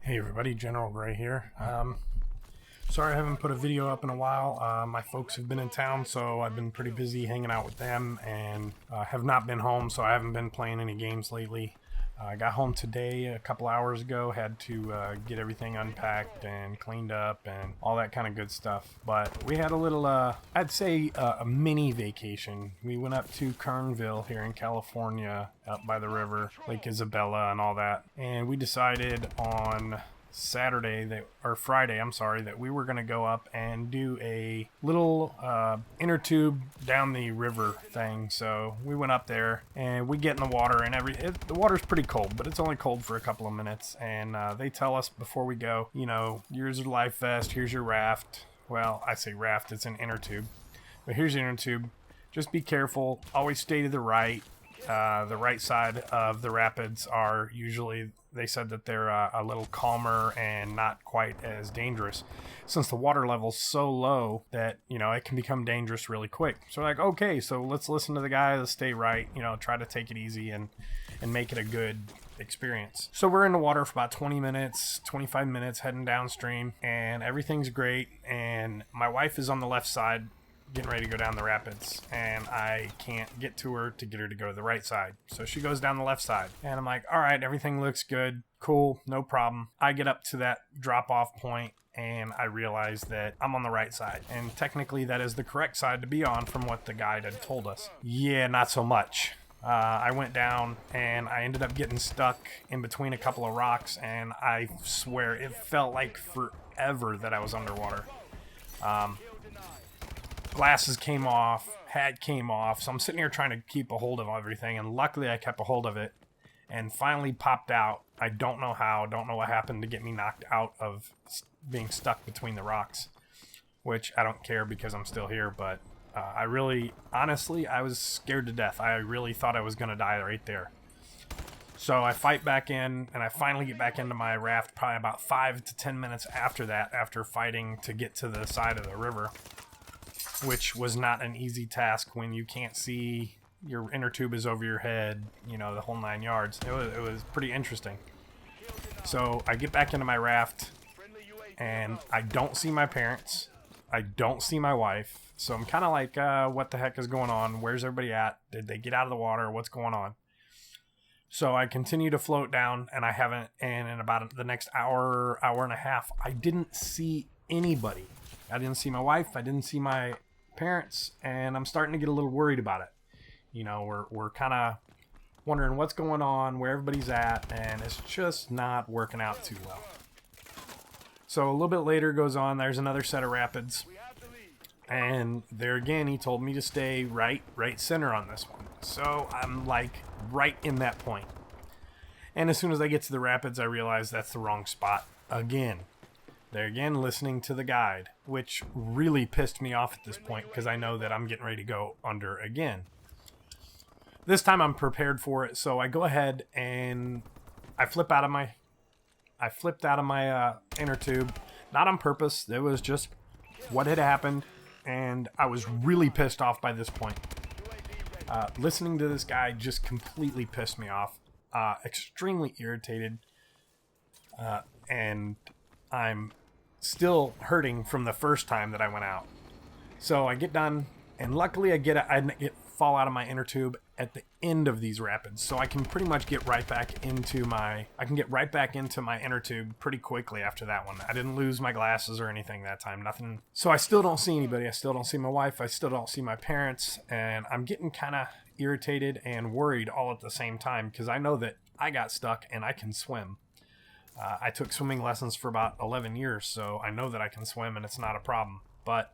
Hey everybody, General Gray here. Sorry I haven't put a video up in a while. My folks have been in town, so I've been pretty busy hanging out with them and have not been home, so I haven't been playing any games lately. I got home today a couple hours ago, had to get everything unpacked and cleaned up and all that kind of good stuff. But we had a little, I'd say a mini vacation. We went up to Kernville here in California, up by the river, Lake Isabella and all that. And we decided on Friday, that we were going to go up and do a little inner tube down the river thing. So we went up there and we get in the water and the water's pretty cold, but it's only cold for a couple of minutes. And they tell us before we go, you know, here's your life vest, here's your raft. Well, I say raft, it's an inner tube, but here's your inner tube. Just be careful, always stay to the right. The right side of the rapids are usually, they said that they're a little calmer and not quite as dangerous, since the water level's so low that, you know, it can become dangerous really quick. So we're like, okay, so let's listen to the guy, let's stay right, you know, try to take it easy and make it a good experience. So we're in the water for about 20 minutes, 25 minutes, heading downstream, and everything's great. And my wife is on the left side, getting ready to go down the rapids, and I can't get to her to get her to go to the right side. So she goes down the left side, and I'm like, all right, everything looks good, cool, no problem. I get up to that drop-off point, and I realize that I'm on the right side, and technically that is the correct side to be on from what the guide had told us. Yeah, not so much. I went down, and I ended up getting stuck in between a couple of rocks, and I swear it felt like forever that I was underwater. Glasses came off, hat came off, so I'm sitting here trying to keep a hold of everything, and luckily I kept a hold of it and finally popped out. I don't know how, don't know what happened to get me knocked out of being stuck between the rocks, which I don't care because I'm still here, but honestly, I was scared to death. I really thought I was going to die right there. So I fight back in, and I finally get back into my raft probably about 5 to 10 minutes after that, after fighting to get to the side of the river, which was not an easy task when you can't see, your inner tube is over your head, you know, the whole 9 yards. It was pretty interesting. So I get back into my raft, and I don't see my parents. I don't see my wife. So I'm kind of like, what the heck is going on? Where's everybody at? Did they get out of the water? What's going on? So I continue to float down, and in about the next hour and a half, I didn't see anybody. I didn't see my wife. I didn't see my parents, and I'm starting to get a little worried about it. You know, we're kind of wondering what's going on, where everybody's at, and it's just not working out too well. So a little bit later goes on, there's another set of rapids, and there again he told me to stay right center on this one. So I'm like right in that point. And as soon as I get to the rapids, I realize that's the wrong spot again. They're again listening to the guide, which really pissed me off at this point because I know that I'm getting ready to go under again. This time I'm prepared for it, so I go ahead and I flipped out of my inner tube, not on purpose. It was just what had happened, and I was really pissed off by this point. Listening to this guy just completely pissed me off. Extremely irritated, and I'm still hurting from the first time that I went out. So I get done, and luckily I fall out of my inner tube at the end of these rapids, so I can pretty much get right back into my inner tube pretty quickly after that one. I didn't lose my glasses or anything that time, nothing. So I still don't see anybody. I still don't see my wife. I still don't see my parents, and I'm getting kind of irritated and worried all at the same time because I know that I got stuck and I can swim. I took swimming lessons for about 11 years, so I know that I can swim and it's not a problem. But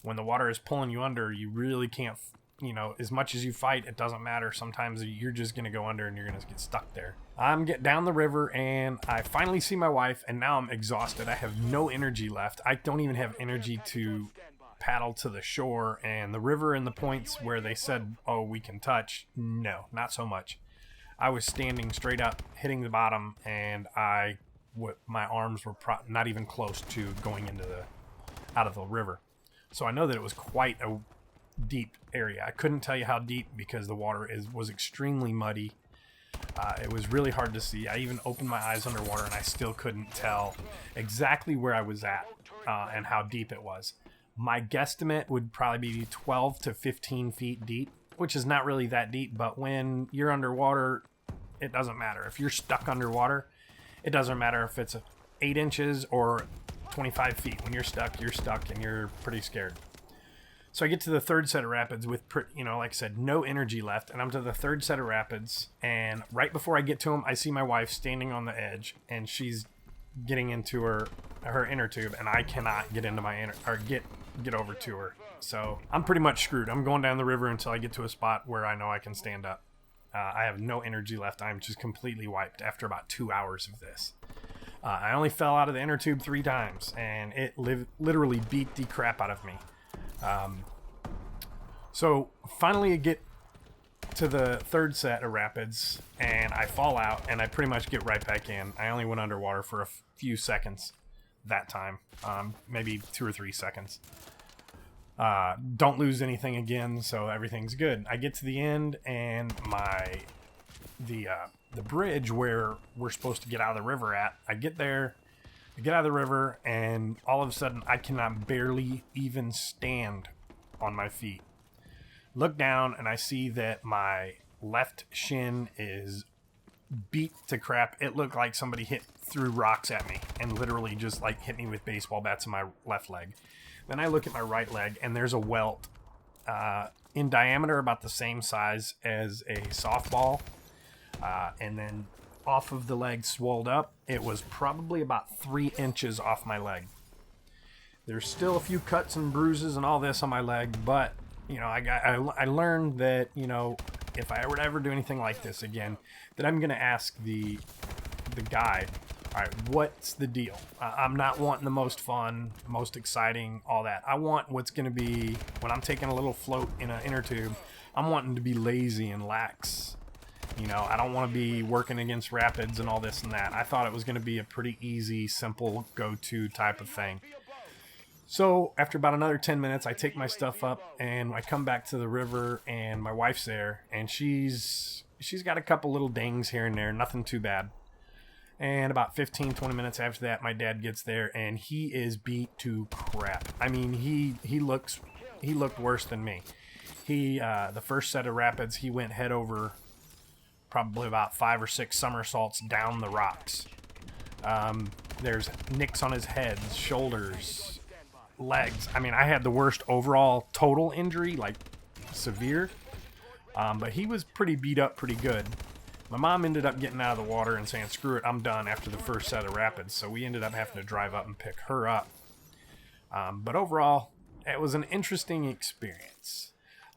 when the water is pulling you under, you really can't, you know, as much as you fight, it doesn't matter. Sometimes you're just going to go under and you're going to get stuck there. I'm getting down the river, and I finally see my wife, and now I'm exhausted. I have no energy left. I don't even have energy to paddle to the shore, and the river and the points where they said, oh, we can touch, no, not so much. I was standing straight up, hitting the bottom, and my arms were not even close to going out of the river. So I know that it was quite a deep area. I couldn't tell you how deep because the water was extremely muddy. It was really hard to see. I even opened my eyes underwater and I still couldn't tell exactly where I was at and how deep it was. My guesstimate would probably be 12 to 15 feet deep, which is not really that deep, but when you're underwater, it doesn't matter. If you're stuck underwater, it doesn't matter if it's 8 inches or 25 feet. When you're stuck and you're pretty scared. So I get to the third set of rapids with, like I said, no energy left. And I'm to the third set of rapids. And right before I get to them, I see my wife standing on the edge. And she's getting into her inner tube. And I cannot get into my get over to her. So I'm pretty much screwed. I'm going down the river until I get to a spot where I know I can stand up. I have no energy left. I'm just completely wiped after about 2 hours of this. I only fell out of the inner tube 3 times. And it literally beat the crap out of me. So finally I get to the third set of rapids and I fall out and I pretty much get right back in. I only went underwater for a few seconds that time, maybe 2 or 3 seconds. Don't lose anything again, so everything's good. I get to the end and the bridge where we're supposed to get out of the river at, I get there. I get out of the river, and all of a sudden, I cannot barely even stand on my feet. Look down, and I see that my left shin is beat to crap. It looked like somebody threw rocks at me and literally just like hit me with baseball bats in my left leg. Then I look at my right leg, and there's a welt in diameter about the same size as a softball, and then off of the leg swelled up. It was probably about 3 inches off my leg. There's still a few cuts and bruises and all this on my leg, but I learned that if I were to ever do anything like this again, that I'm gonna ask the guide, all right, what's the deal? I'm not wanting the most fun, most exciting, all that. I want what's gonna be when I'm taking a little float in an inner tube. I'm wanting to be lazy and lax. I don't want to be working against rapids and all this and that. I thought it was going to be a pretty easy, simple go-to type of thing. So after about another 10 minutes, I take my stuff up and I come back to the river and my wife's there and she's got a couple little dings here and there, nothing too bad. And about 15, 20 minutes after that, my dad gets there and he is beat to crap. I mean, he looked worse than me. The first set of rapids, he went head over probably about 5 or 6 somersaults down the rocks. There's nicks on his head, shoulders, legs. I mean, I had the worst overall total injury, like severe. But he was pretty beat up pretty good. My mom ended up getting out of the water and saying, screw it, I'm done after the first set of rapids. So we ended up having to drive up and pick her up. But overall, it was an interesting experience.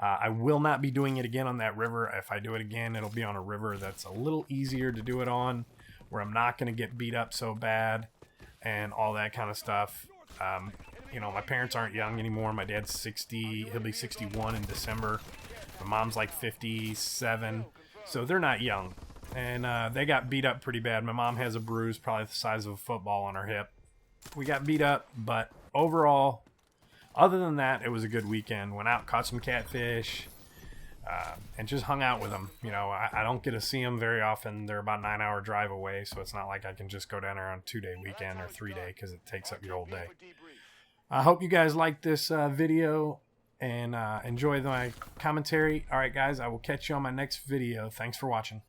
I will not be doing it again on that river. If I do it again, it'll be on a river that's a little easier to do it on, where I'm not going to get beat up so bad and all that kind of stuff. My parents aren't young anymore. My dad's 60. He'll be 61 in December. My mom's like 57. So they're not young. And they got beat up pretty bad. My mom has a bruise probably the size of a football on her hip. We got beat up, but overall, other than that, it was a good weekend. Went out, caught some catfish, and just hung out with them. I don't get to see them very often. They're about a 9-hour drive away, so it's not like I can just go down there on a 2-day weekend or 3-day because it takes up your whole day. I hope you guys liked this video and enjoy my commentary. All right, guys, I will catch you on my next video. Thanks for watching.